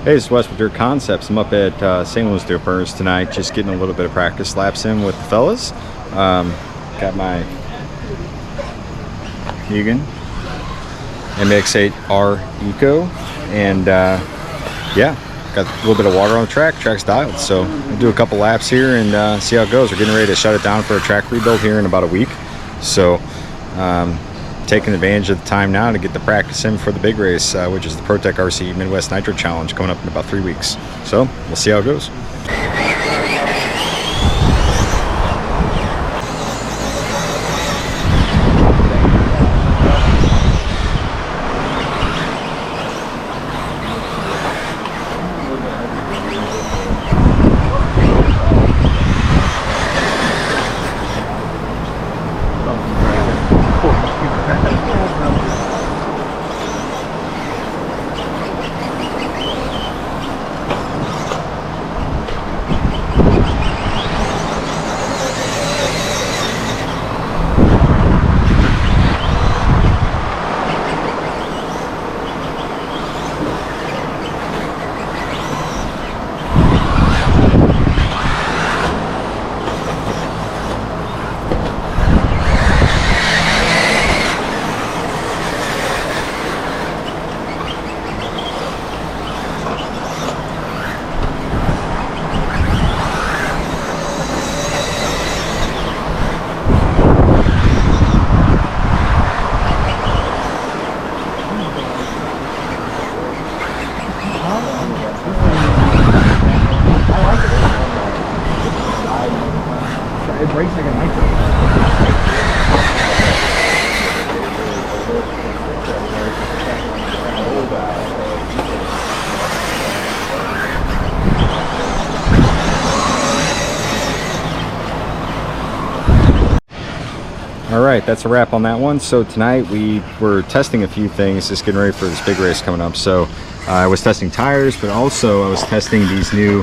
Hey, it's Wes with Dirt Concepts. I'm up at St. Louis Dirt tonight, just getting a little bit of practice laps in with the fellas. Got my Mugen MBX8R Eco, and yeah, got a little bit of water on the track. Track's dialed, so we'll do a couple laps here and see how it goes. We're getting ready to shut it down for a track rebuild here in about a week, so taking advantage of the time now to get the practice in for the big race, which is the ProTek RC Midwest Nitro Challenge coming up in about 3 weeks. So we'll see how it goes. It breaks like a nitro. All right, that's a wrap on that one. So tonight we were testing a few things, just getting ready for this big race coming up. So I was testing tires, but also I was testing these new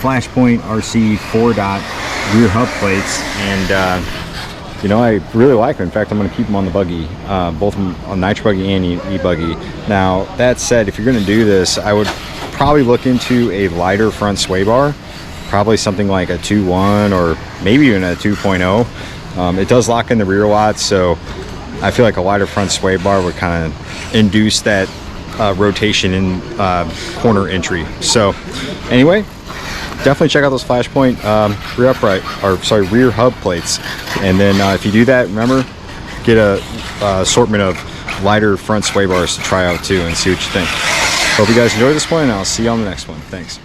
Flashpoint RC 4-dot rear hub plates, and you know, I really like them. In fact, I'm going to keep them on the buggy, both on Nitro Buggy and E-Buggy. Now that said, if you're going to do this, I would probably look into a lighter front sway bar, probably something like a 2.1 or maybe even a 2.0. It does lock in the rear a lot, so I feel like a lighter front sway bar would kind of induce that rotation in corner entry. So anyway, definitely check out those Flashpoint rear hub plates, and then if you do that, remember, get a assortment of lighter front sway bars to try out too and see what you think. Hope you guys enjoyed this one, and I'll see you on the next one. Thanks.